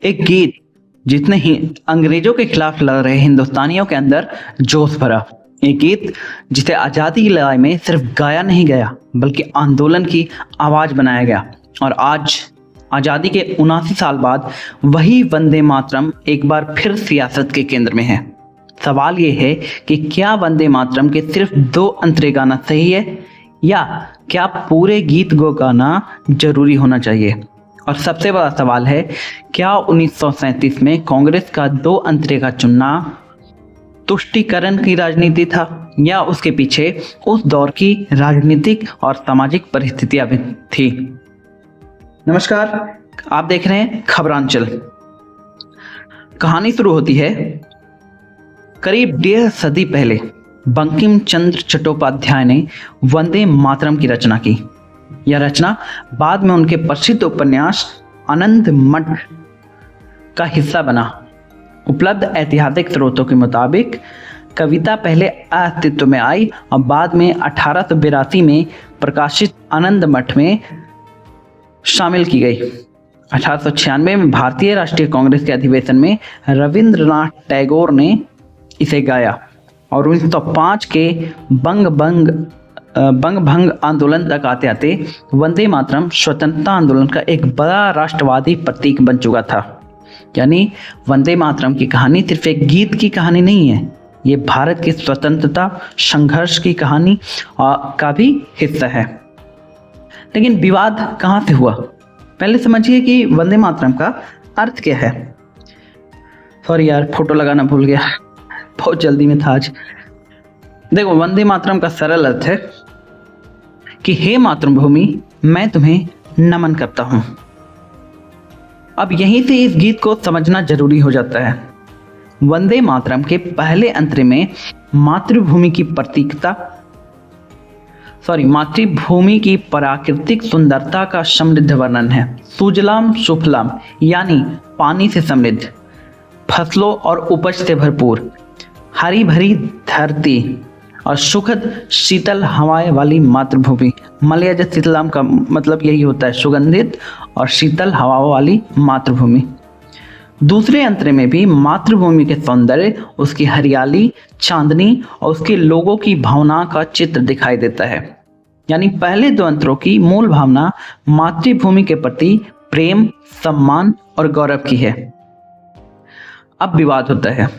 एक गीत जितने ही अंग्रेजों के खिलाफ लड़ रहे हिंदुस्तानियों के अंदर जोश भरा। एक गीत जिसे आज़ादी की लड़ाई में सिर्फ गाया नहीं गया बल्कि आंदोलन की आवाज़ बनाया गया। और आज आज़ादी के 79 साल बाद वही वंदे मातरम एक बार फिर सियासत के केंद्र में है। सवाल ये है कि क्या वंदे मातरम के सिर्फ 2 अंतरे गाना सही है या क्या पूरे गीत को गाना जरूरी होना चाहिए। और सबसे बड़ा सवाल है, क्या 1937 में कांग्रेस का 2 अंतरे का चुनना तुष्टीकरण की राजनीति था या उसके पीछे उस दौर की राजनीतिक और सामाजिक परिस्थितियां भी थी। नमस्कार, आप देख रहे हैं खबरांचल। कहानी शुरू होती है करीब 1.5 सदी पहले बंकिम चंद्र चट्टोपाध्याय ने वंदे मातरम की रचना की। यह रचना बाद में उनके प्रसिद्ध उपन्यास आनंद मठ का हिस्सा बना। उपलब्ध ऐतिहासिक स्रोतों के मुताबिक कविता पहले अस्तित्व में आई और बाद में 1882 में प्रकाशित आनंद मठ में शामिल की गई। 1896 में भारतीय राष्ट्रीय कांग्रेस के अधिवेशन में रविंद्रनाथ टैगोर ने इसे गाया और 1905 के बंग भंग आंदोलन तक आते आते वंदे मातरम स्वतंत्रता आंदोलन का एक बड़ा राष्ट्रवादी प्रतीक बन चुका था। यानी वंदे मातरम की कहानी सिर्फ एक गीत की कहानी नहीं है, ये भारत की स्वतंत्रता संघर्ष की कहानी का भी हिस्सा है। लेकिन विवाद कहाँ से हुआ? पहले समझिए कि वंदे मातरम का अर्थ क्या है। सॉरी यार, फोटो लगाना भूल गया, बहुत जल्दी में था आज। देखो, वंदे मातरम का सरल अर्थ है कि हे मातृभूमि, मैं तुम्हें नमन करता हूं। अब यहीं से इस गीत को समझना जरूरी हो जाता है। वंदे मातरम के पहले अंतरे में मातृभूमि की प्राकृतिक सुंदरता का समृद्ध वर्णन है। सुजलाम सुफलाम यानी पानी से समृद्ध, फसलों और उपज से भरपूर, हरी भरी धरती और सुखद शीतल हवाएं वाली मातृभूमि। मलयज शीतलाम का मतलब यही होता है, सुगंधित और शीतल हवाओं वाली मातृभूमि। दूसरे अंतरे में भी मातृभूमि के सौंदर्य, उसकी हरियाली, चांदनी और उसके लोगों की भावना का चित्र दिखाई देता है। यानी पहले 2 अंतरों की मूल भावना मातृभूमि के प्रति प्रेम, सम्मान और गौरव की है। अब विवाद होता है।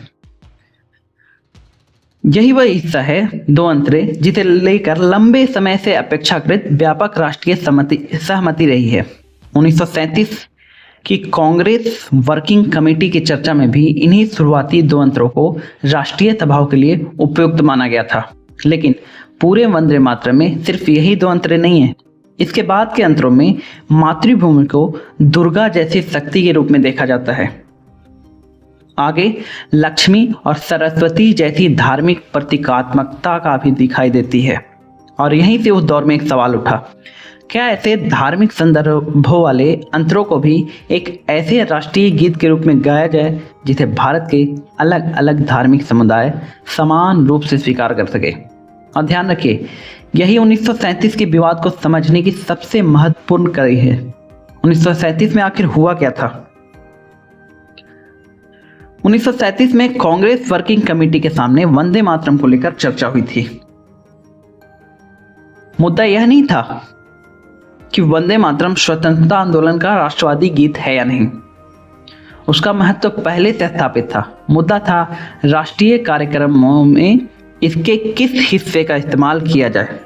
यही वह हिस्सा है 2 अंतरे जिसे लेकर लंबे समय से अपेक्षाकृत व्यापक राष्ट्रीय सहमति रही है। 1937 की कांग्रेस वर्किंग कमेटी की चर्चा में भी इन्हीं शुरुआती 2 अंतरों को राष्ट्रीय सभाओं के लिए उपयुक्त माना गया था। लेकिन पूरे वंदे मातरम में सिर्फ यही 2 अंतरे नहीं है। इसके बाद के अंतरों में मातृभूमि को दुर्गा जैसी शक्ति के रूप में देखा जाता है। आगे लक्ष्मी और सरस्वती जैसी धार्मिक प्रतीकात्मकता का भी दिखाई देती है। और यहीं से उस दौर में एक सवाल उठा, क्या ऐसे धार्मिक संदर्भों वाले अंतरों को भी एक ऐसे राष्ट्रीय गीत के रूप में गाया जाए जिसे भारत के अलग अलग धार्मिक समुदाय समान रूप से स्वीकार कर सके। और ध्यान रखिए, यही 1937 के विवाद को समझने की सबसे महत्वपूर्ण कड़ी है। 1937 में आखिर हुआ क्या था? 1937 में कांग्रेस वर्किंग कमेटी के सामने वंदे मातरम को लेकर चर्चा हुई थी। मुद्दा यह नहीं था कि वंदे मातरम स्वतंत्रता आंदोलन का राष्ट्रवादी गीत है या नहीं, उसका महत्व पहले से स्थापित था। मुद्दा था राष्ट्रीय कार्यक्रमों में इसके किस हिस्से का इस्तेमाल किया जाए।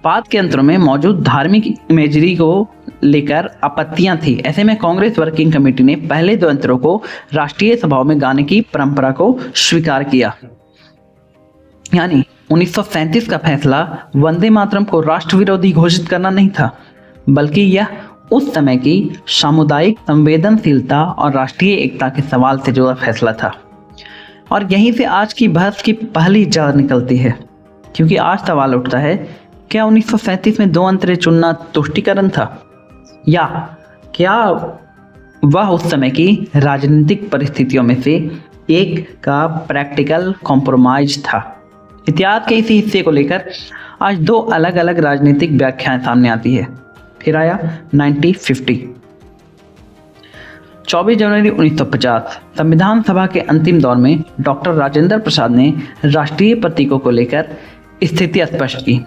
बाद के अंतरों में मौजूद धार्मिक इमेजरी को लेकर आपत्तियां थी। ऐसे में कांग्रेस वर्किंग कमेटी ने पहले 2 अंतरों को राष्ट्रीय सभाओं में गाने की परंपरा को स्वीकार किया। यानी 1937 का फैसला वंदे मातरम को राष्ट्र विरोधी घोषित करना नहीं था, बल्कि यह उस समय की सामुदायिक संवेदनशीलता और राष्ट्रीय एकता के सवाल से जुड़ा फैसला था। और यहीं से आज की बहस की पहली जड़ निकलती है, क्योंकि आज सवाल उठता है, क्या 1937 में 2 अंतरे चुनना तुष्टीकरण था या क्या वह उस समय की राजनीतिक परिस्थितियों में से एक का प्रैक्टिकल कॉम्प्रोमाइज था। इतिहास के इसी हिस्से को लेकर आज 2 अलग अलग राजनीतिक व्याख्याएं सामने आती है। फिर आया 1950 24 जनवरी 1950 संविधान सभा के अंतिम दौर में डॉक्टर राजेंद्र प्रसाद ने राष्ट्रीय प्रतीकों को लेकर स्थिति स्पष्ट की।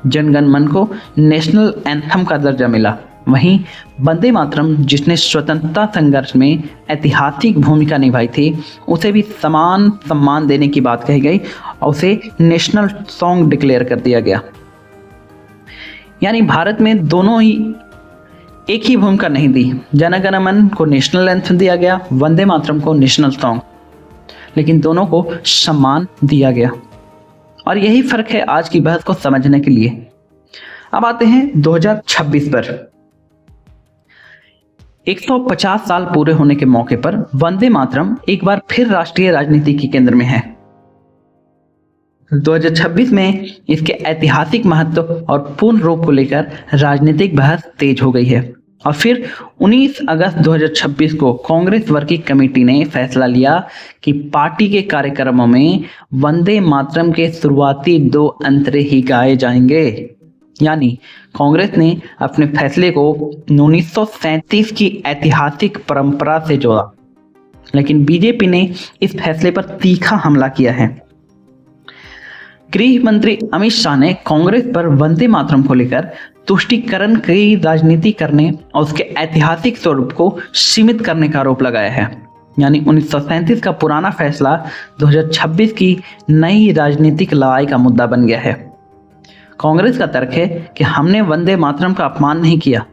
जनगण मन को नेशनल एंथम का दर्जा मिला। वहीं वंदे मातरम, जिसने स्वतंत्रता संघर्ष में ऐतिहासिक भूमिका निभाई थी, उसे भी समान सम्मान देने की बात कही गई और उसे नेशनल सॉन्ग डिक्लेयर कर दिया गया। यानी भारत में दोनों ही एक ही भूमिका नहीं दी। जन गण मन को नेशनल एंथम दिया गया, वंदे मातरम को नेशनल सॉन्ग, लेकिन दोनों को सम्मान दिया गया। और यही फर्क है आज की बहस को समझने के लिए। अब आते हैं 2026 पर। 150 साल पूरे होने के मौके पर वंदे मातरम एक बार फिर राष्ट्रीय राजनीति के केंद्र में है। 2026 में इसके ऐतिहासिक महत्व और पूर्ण रूप को लेकर राजनीतिक बहस तेज हो गई है। और फिर 19 अगस्त 2026 को कांग्रेस वर्किंग कमेटी ने फैसला लिया कि पार्टी के कार्यक्रमों में वंदे मातरम के शुरुआती 2 अंतरे ही गाए जाएंगे। यानी कांग्रेस ने अपने फैसले को 1937 की ऐतिहासिक परंपरा से जोड़ा, लेकिन बीजेपी ने इस फैसले पर तीखा हमला किया है। गृह मंत्री अमित शाह ने कांग्रेस पर वंदे मातरम को लेकर तुष्टीकरण की राजनीति करने और उसके ऐतिहासिक स्वरूप को सीमित करने का आरोप लगाया है। यानी 1937 का पुराना फैसला 2026 की नई राजनीतिक लड़ाई का मुद्दा बन गया है। कांग्रेस का तर्क है कि हमने वंदे मातरम का अपमान नहीं किया,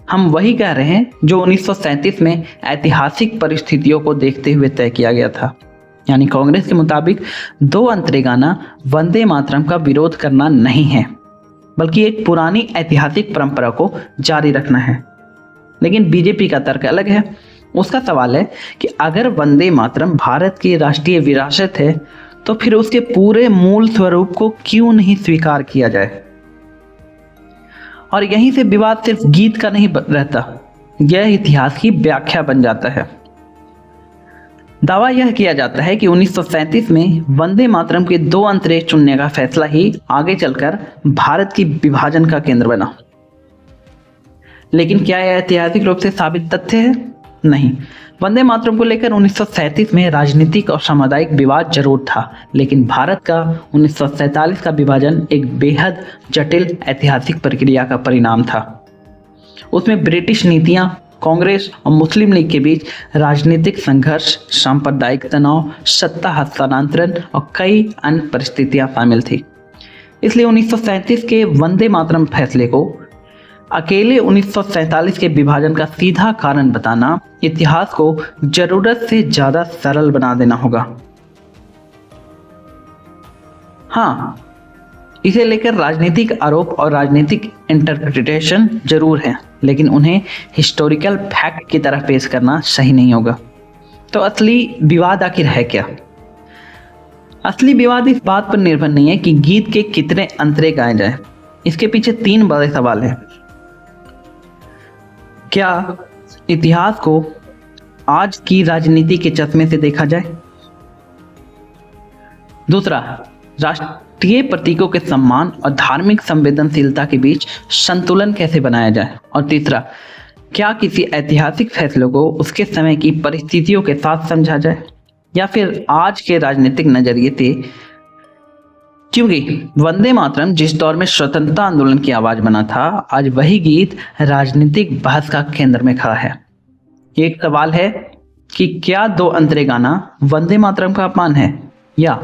हम वही कह रहे हैं जो 1937 में ऐतिहासिक परिस्थितियों को देखते हुए तय किया गया था। यानी कांग्रेस के मुताबिक 2 अंतरे गाना वंदे मातरम का विरोध करना नहीं है, बल्कि एक पुरानी ऐतिहासिक परंपरा को जारी रखना है। लेकिन बीजेपी का तर्क अलग है। उसका सवाल है कि अगर वंदे मातरम भारत की राष्ट्रीय विरासत है तो फिर उसके पूरे मूल स्वरूप को क्यों नहीं स्वीकार किया जाए। और यहीं से विवाद सिर्फ गीत का नहीं रहता, यह इतिहास की व्याख्या बन जाता है। दावा यह किया जाता है कि 1937 में वंदे मातरम के 2 अंतरे चुनने का फैसला ही आगे चलकर भारत की विभाजन का केंद्र बना। लेकिन क्या यह ऐतिहासिक रूप से साबित तथ्य है? नहीं। वंदे मातरम को लेकर 1937 में राजनीतिक और सामुदायिक विवाद जरूर था, लेकिन भारत का 1947 का विभाजन एक बेहद जटिल ऐतिहासिक प्रक्रिया का परिणाम था। उसमें ब्रिटिश नीतियां, कांग्रेस और मुस्लिम लीग के बीच राजनीतिक संघर्ष, सांप्रदायिक तनाव, सत्ता हस्तांतरण और कई अन्य परिस्थितियां शामिल थी। इसलिए 1937 के वंदे मातरम फैसले को अकेले 1947 के विभाजन का सीधा कारण बताना इतिहास को जरूरत से ज्यादा सरल बना देना होगा। हाँ, इसे लेकर राजनीतिक आरोप और राजनीतिक इंटरप्रिटेशन जरूर है, लेकिन उन्हें हिस्टोरिकल फैक्ट की तरह पेश करना सही नहीं होगा। तो असली विवाद आखिर है क्या? असली विवाद इस बात पर निर्भर नहीं है कि गीत के कितने अंतरे गाए जाए। इसके पीछे 3 बड़े सवाल हैं। क्या इतिहास को आज की राजनीति के चश्मे से देखा जाए? दूसरा, राष्ट्रीय प्रतीकों के सम्मान और धार्मिक संवेदनशीलता के बीच संतुलन कैसे बनाया जाए? और तीसरा, क्या किसी ऐतिहासिक फैसले को उसके समय की परिस्थितियों के साथ समझा जाए या फिर आज के राजनीतिक नजरिए से? क्योंकि वंदे मातरम जिस दौर में स्वतंत्रता आंदोलन की आवाज बना था, आज वही गीत राजनीतिक बहस का केंद्र में खड़ा है। एक सवाल है कि क्या 2 अंतरे गाना वंदे मातरम का अपमान है, या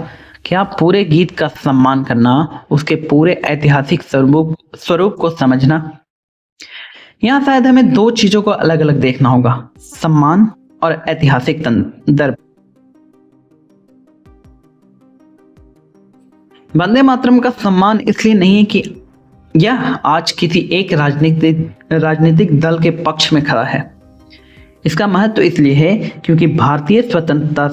क्या पूरे गीत का सम्मान करना, उसके पूरे ऐतिहासिक स्वरूप को समझना? यहाँ शायद हमें 2 चीजों को अलग अलग देखना होगा, सम्मान और ऐतिहासिक संदर्भ। वंदे मातरम का सम्मान इसलिए नहीं है कि यह आज किसी एक राजनीतिक दल के पक्ष में खड़ा है। इसका महत्व इसलिए है क्योंकि भारतीय स्वतंत्रता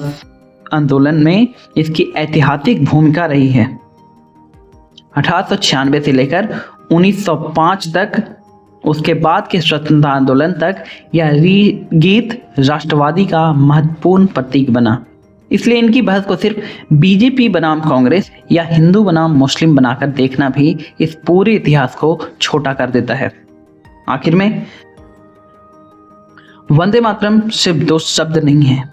आंदोलन में इसकी ऐतिहासिक भूमिका रही है। 1896 से लेकर 1905 तक, उसके बाद के स्वतंत्रता आंदोलन तक यह गीत राष्ट्रवादी का महत्वपूर्ण प्रतीक बना। इसलिए इनकी बहस को सिर्फ बीजेपी बनाम कांग्रेस या हिंदू बनाम मुस्लिम बनाकर देखना भी इस पूरे इतिहास को छोटा कर देता है। आखिर में वंदे मातरम सिर्फ दो शब्द नहीं है,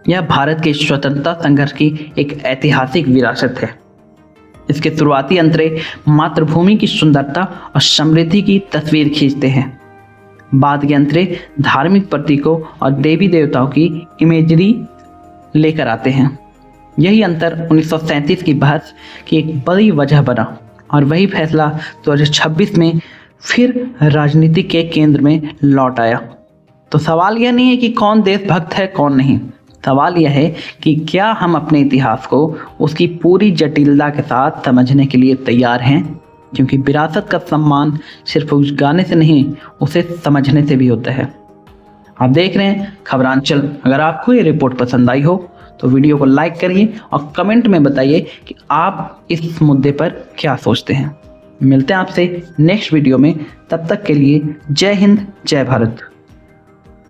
यह भारत के स्वतंत्रता संघर्ष की एक ऐतिहासिक विरासत है। इसके शुरुआती अंतरे मातृभूमि की सुंदरता और समृद्धि की तस्वीर खींचते हैं। बाद के अंतरे धार्मिक प्रतीकों और देवी देवताओं की इमेजरी लेकर आते हैं। यही अंतर 1937 की बहस की एक बड़ी वजह बना और वही फैसला 2026 में फिर राजनीति के केंद्र में लौट आया। तो सवाल यह नहीं है कि कौन देशभक्त है कौन नहीं, सवाल यह है कि क्या हम अपने इतिहास को उसकी पूरी जटिलता के साथ समझने के लिए तैयार हैं, क्योंकि विरासत का सम्मान सिर्फ उस गाने से नहीं, उसे समझने से भी होता है। आप देख रहे हैं खबरांचल। अगर आपको ये रिपोर्ट पसंद आई हो तो वीडियो को लाइक करिए और कमेंट में बताइए कि आप इस मुद्दे पर क्या सोचते हैं। मिलते हैं आपसे नेक्स्ट वीडियो में, तब तक के लिए जय हिंद जय भारत।